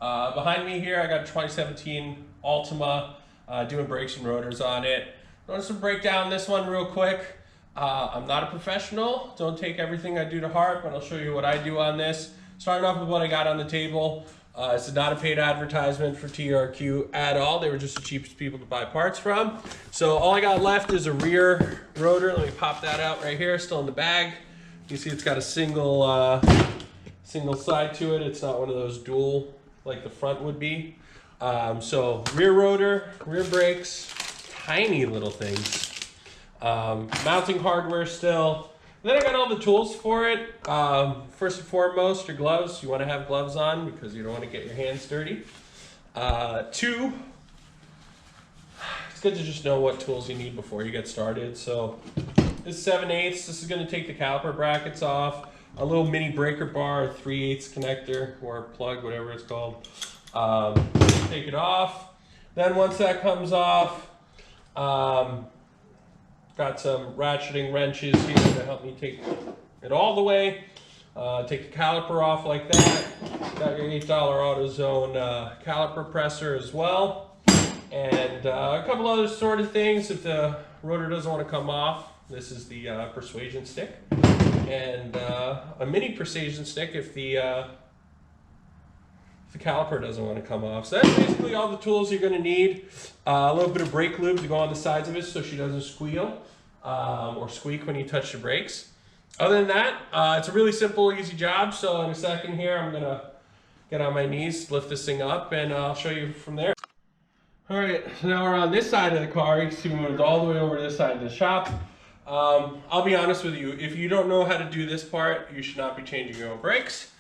Behind me here, I got a 2017 Altima, doing brakes and rotors on it. I want to break down this one real quick. I'm not a professional. Don't take everything I do to heart, but I'll show you what I do on this. Starting off with what I got on the table. It's not a paid advertisement for TRQ at all. They were just the cheapest people to buy parts from. So all I got left is a rear rotor. Let me pop that out right here, still in the bag. You see it's got a single side to it. It's not one of those dual like the front would be. So rear rotor, rear brakes, tiny little things. Mounting hardware still. Then I got all the tools for it. First and foremost, your gloves. You want to have gloves on because you don't want to get your hands dirty. Two, it's good to just know what tools you need before you get started. So this is 7/8. This is going to take the caliper brackets off. A little mini breaker bar, 3/8 connector or plug, whatever it's called. Take it off. Then once that comes off, got some ratcheting wrenches here to help me take it all the way. Take the caliper off like that. Got your $8 AutoZone caliper presser as well. And a couple other sort of things. If the rotor doesn't want to come off, this is the persuasion stick. And a mini persuasion stick if the caliper doesn't want to come off. So that's basically all the tools you're going to need. A little bit of brake lube to go on the sides of it so she doesn't squeal or squeak when you touch the brakes. Other than that, it's a really simple, easy job. So in a second here, I'm going to get on my knees, lift this thing up, and I'll show you from there. All right, so now we're on this side of the car. You can see we moved all the way over to this side of the shop. I'll be honest with you, if you don't know how to do this part, you should not be changing your own brakes.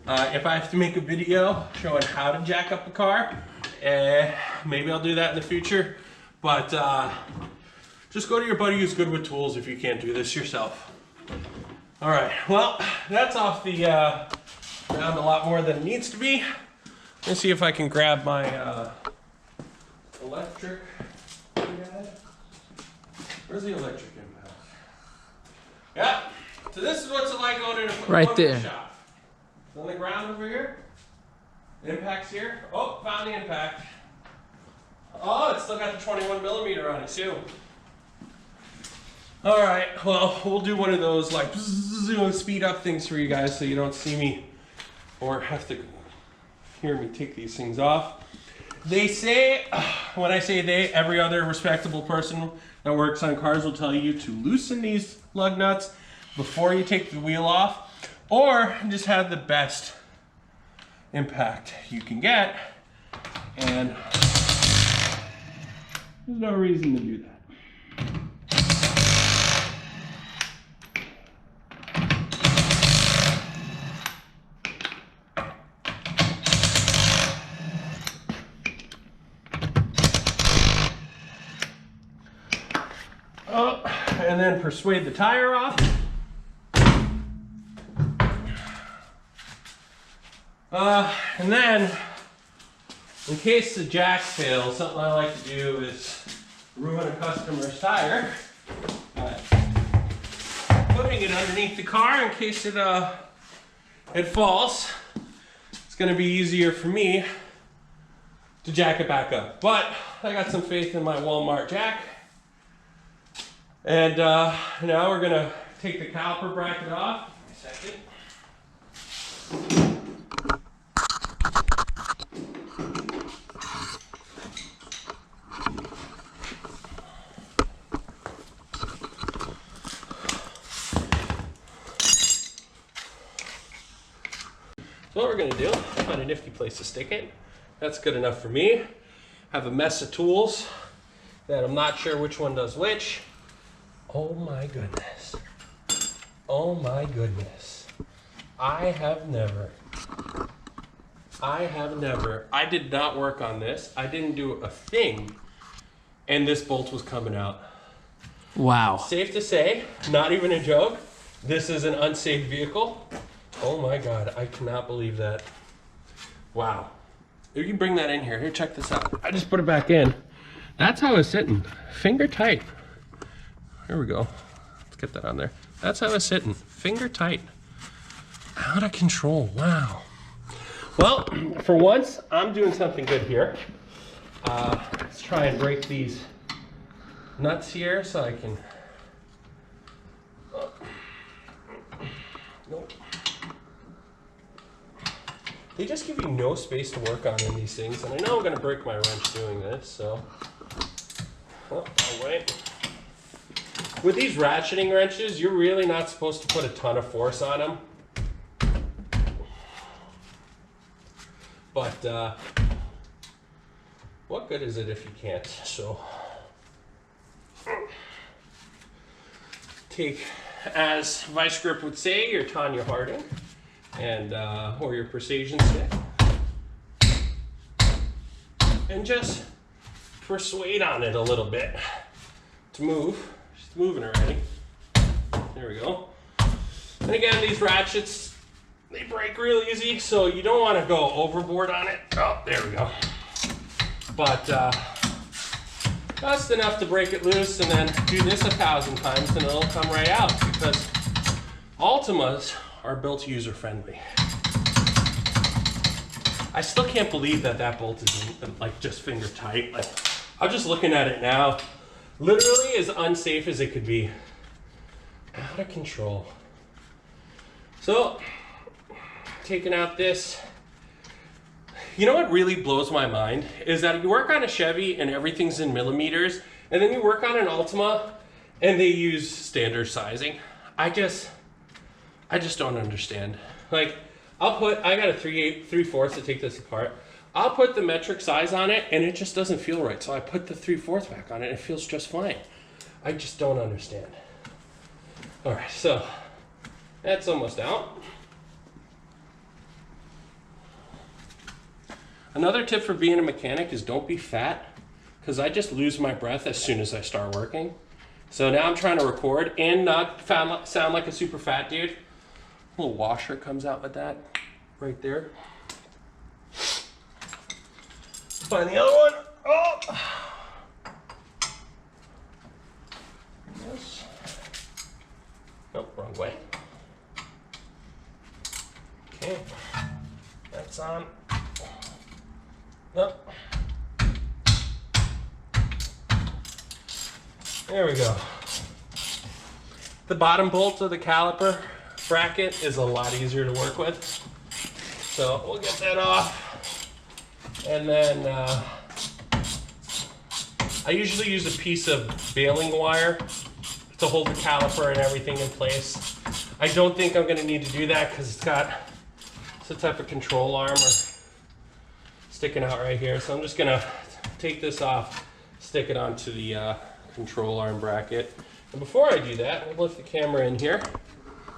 If I have to make a video showing how to jack up a car, maybe I'll do that in the future. But just go to your buddy who's good with tools if you can't do this yourself. All right, well, that's off the ground a lot more than it needs to be. Let's see if I can grab my electric. Where's the electric impact? Yeah, so this is what's it like owning a right there. Shop. On the ground over here. Impact's here. Oh, found the impact. Oh, it's still got the 21mm on it too. All right, well, we'll do one of those like speed up things for you guys so you don't see me or have to hear me take these things off. They say, when I say they, every other respectable person that works on cars will tell you to loosen these lug nuts before you take the wheel off, or just have the best impact you can get, and there's no reason to do that. Oh, and then persuade the tire off. And then, in case the jack fails, something I like to do is ruin a customer's tire by putting it underneath the car in case it falls. It's going to be easier for me to jack it back up. But I got some faith in my Walmart jack. And now we're going to take the caliper bracket off. Give me a second. So what we're going to do, find a nifty place to stick it. That's good enough for me. Have a mess of tools that I'm not sure which one does which. Oh my goodness. Oh my goodness. I did not work on this. I didn't do a thing. And this bolt was coming out. Wow. Safe to say, not even a joke, this is an unsafe vehicle. Oh my God, I cannot believe that. Wow. You can bring that in here. Here, check this out. I just put it back in. That's how it's sitting. Finger tight. There we go. Let's get that on there. That's how it's sitting. Finger tight. Out of control. Wow. Well, for once, I'm doing something good here. Let's try and break these nuts here so I can... Nope. They just give you no space to work on in these things, and I know I'm going to break my wrench doing this, so... Oh, I'll wait. With these ratcheting wrenches, you're really not supposed to put a ton of force on them. But what good is it if you can't? So take, as Vice Grip would say, your Tanya Harding and or your precision stick, and just persuade on it a little bit to move. She's moving already. There we go. And again, these ratchets, they break real easy, so you don't want to go overboard on it. Oh, there we go. But just enough to break it loose, and then do this 1,000 times and it'll come right out, because Altimas are built user-friendly. I still can't believe that that bolt isn't like just finger tight. Like, I'm just looking at it now. Literally as unsafe as it could be. Out of control. So, taking out this. You know what really blows my mind is that you work on a Chevy and everything's in millimeters, and then you work on an Altima and they use standard sizing. I just don't understand. Like, I got a 3/4 to take this apart. I'll put the metric size on it and it just doesn't feel right. So I put the 3/4 back on it and it feels just fine. I just don't understand. All right, so that's almost out. Another tip for being a mechanic is don't be fat, because I just lose my breath as soon as I start working. So now I'm trying to record and not sound like a super fat dude. A little washer comes out with that right there. Find the other one. Oh! Yes. Nope, wrong way. Okay. That's on. Nope. There we go. The bottom bolt of the caliper bracket is a lot easier to work with. So we'll get that off. And then I usually use a piece of baling wire to hold the caliper and everything in place. I don't think I'm going to need to do that because it's got some type of control arm or sticking out right here. So I'm just going to take this off, stick it onto the control arm bracket. And before I do that, we'll lift the camera in here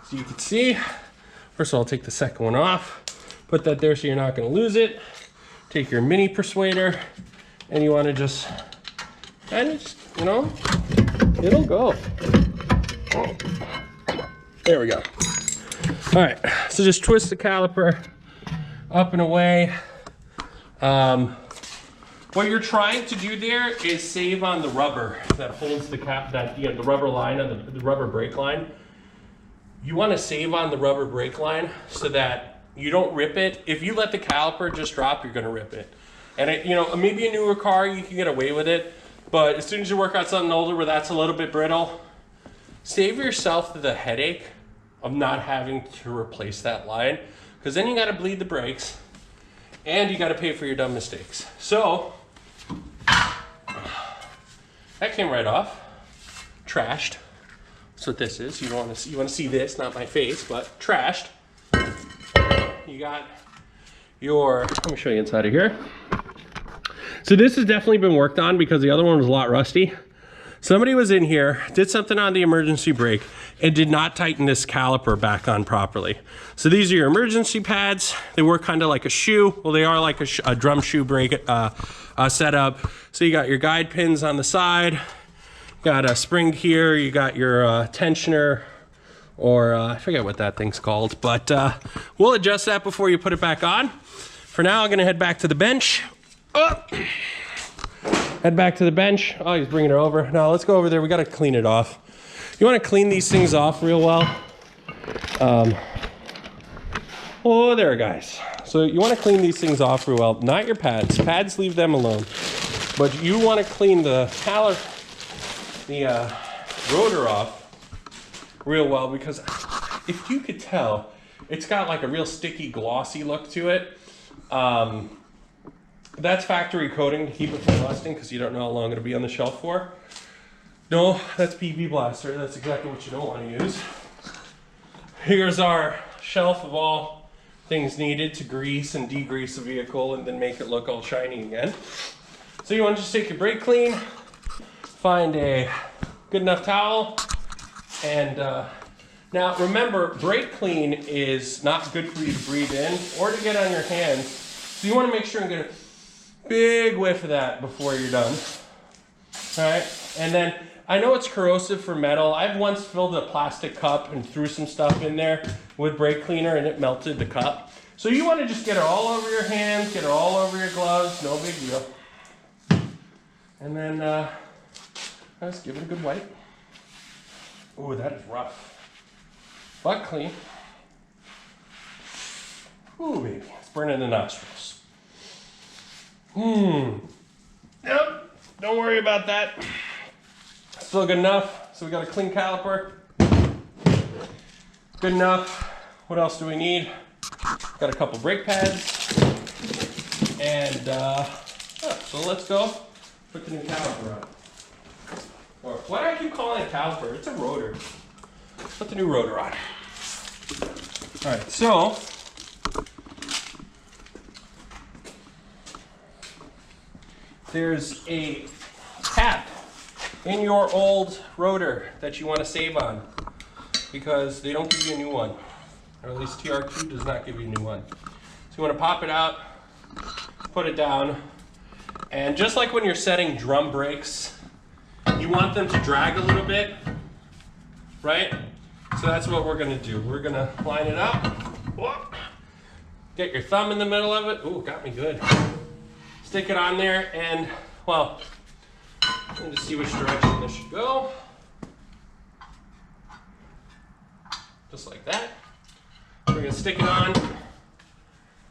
so you can see. First of all, I'll take the second one off, put that there so you're not going to lose it. Take your mini persuader, and you want to just kind of, you know, it'll go. There we go. All right, so just twist the caliper up and away. What you're trying to do there is save on the rubber that holds the the rubber line on the rubber brake line. You want to save on the rubber brake line so that you don't rip it. If you let the caliper just drop, you're going to rip it. And it, you know, maybe a newer car you can get away with it, but as soon as you work on something older where that's a little bit brittle, save yourself the headache of not having to replace that line, because then you got to bleed the brakes and you got to pay for your dumb mistakes. So that came right off, trashed. That's what this is. You want to see this, not my face, but trashed. You got your, let me show you inside of here. So this has definitely been worked on because the other one was a lot rusty. Somebody was in here, did something on the emergency brake, and did not tighten this caliper back on properly. So these are your emergency pads. They work kind of like a shoe. Well, they are like a drum shoe brake setup. So you got your guide pins on the side, got a spring here, you got your tensioner, or I forget what that thing's called, but we'll adjust that before you put it back on. For now, I'm gonna head back to the bench. Oh. Head back to the bench. Oh, he's bringing it over. Now let's go over there. We gotta clean it off. You wanna clean these things off real well. Oh, there, guys. So you want to clean these things off real well. Not your pads. Pads, leave them alone. But you want to clean the rotor off real well, because if you could tell, it's got like a real sticky, glossy look to it. That's factory coating to keep it from rusting, because you don't know how long it'll be on the shelf for. No, that's PP Blaster. That's exactly what you don't want to use. Here's our shelf of all things needed to grease and degrease a vehicle and then make it look all shiny again. So you want to just take your brake clean, find a good enough towel, and now remember, brake clean is not good for you to breathe in or to get on your hands. So you want to make sure and get a big whiff of that before you're done. All right, and then I know it's corrosive for metal. I've once filled a plastic cup and threw some stuff in there with brake cleaner and it melted the cup. So you want to just get it all over your hands, get it all over your gloves, no big deal. And then let's give it a good wipe. Oh, that is rough, but clean. Ooh, baby, it's burning the nostrils. Yep, don't worry about that. Still good enough. So we got a clean caliper. Good enough. What else do we need? Got a couple brake pads. And so let's go put the new caliper on. Or why do I keep calling it caliper? It's a rotor. Put the new rotor on. All right, so there's a cap in your old rotor that you want to save on, because they don't give you a new one, or at least TRQ does not give you a new one. So you want to pop it out, put it down, and just like when you're setting drum brakes, you want them to drag a little bit, right? So that's what we're going to do. We're going to line it up. Whoop. Get your thumb in the middle of it. Ooh, got me good. Stick it on there, and well, let me just see which direction this should go. Just like that. We're going to stick it on.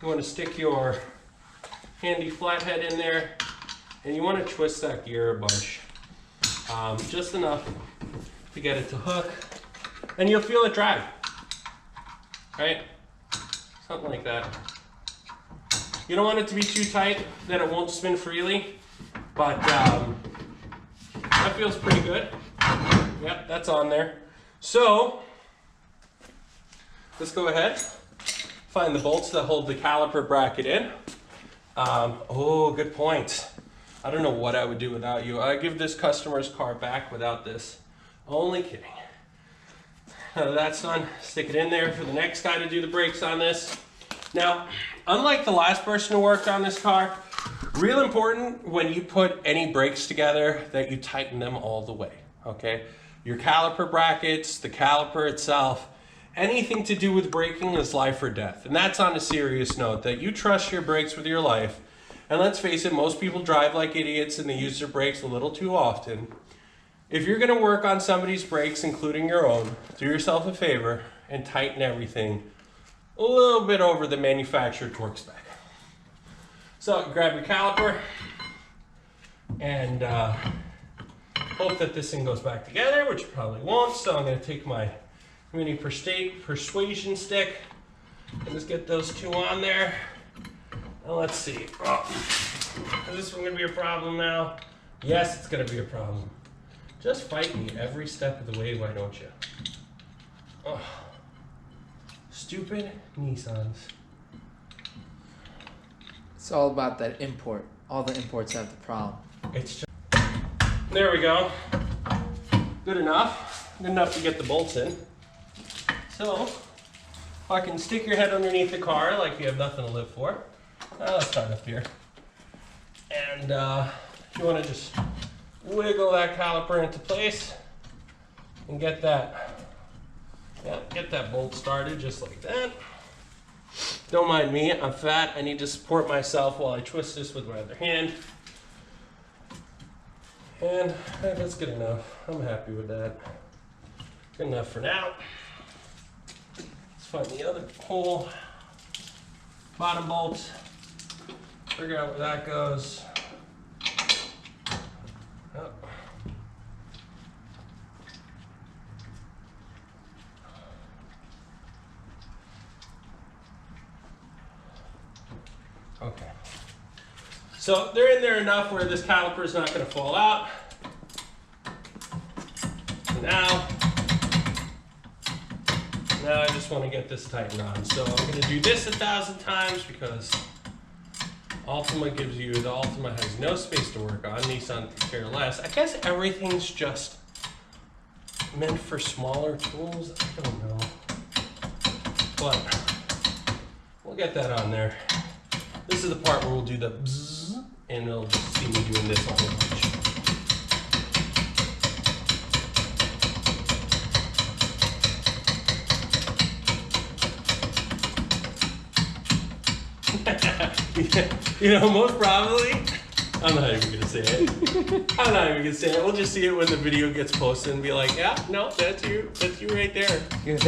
You want to stick your handy flathead in there, and you want to twist that gear a bunch. Just enough to get it to hook, and you'll feel it drag, right? Something like that. You don't want it to be too tight that it won't spin freely, but that feels pretty good. Yep, that's on there. So let's go ahead, find the bolts that hold the caliper bracket in. Oh, good point. I don't know what I would do without you. I'd give this customer's car back without this. Only kidding. Now that that's done, stick it in there for the next guy to do the brakes on this. Now, unlike the last person who worked on this car, real important when you put any brakes together that you tighten them all the way, okay? Your caliper brackets, the caliper itself, anything to do with braking is life or death. And that's on a serious note, that you trust your brakes with your life. And let's face it, most people drive like idiots and they use their brakes a little too often. If you're gonna work on somebody's brakes, including your own, do yourself a favor and tighten everything a little bit over the manufacturer torque spec. So grab your caliper and hope that this thing goes back together, which it probably won't. So I'm gonna take my mini persuasion stick and just get those two on there. And let's see. Oh, is this one gonna be a problem now? Yes, it's gonna be a problem. Just fight me every step of the way, why don't you? Oh, stupid Nissans. It's all about that import. All the imports have the problem. It's just... There we go. Good enough. Good enough to get the bolts in. So, if I can stick your head underneath the car like you have nothing to live for. Now let's start up here. And you want to just wiggle that caliper into place and get that bolt started just like that. Don't mind me, I'm fat. I need to support myself while I twist this with my other hand. And that's good enough. I'm happy with that. Good enough for now. Let's find the other hole. bottom bolt, figure out where that goes. Oh. Okay. So they're in there enough where this caliper is not going to fall out. So now I just want to get this tightened on. So I'm going to do this 1,000 times because Altima gives you, the Altima has no space to work on. Nissan could care less. I guess everything's just meant for smaller tools. I don't know. But we'll get that on there. This is the part where we'll do the bzzz, and it'll just see me doing this a whole bunch. You know, most probably, I'm not even gonna say it. I'm not even gonna say it. We'll just see it when the video gets posted and be like, yeah, no, that's you right there. You're gonna say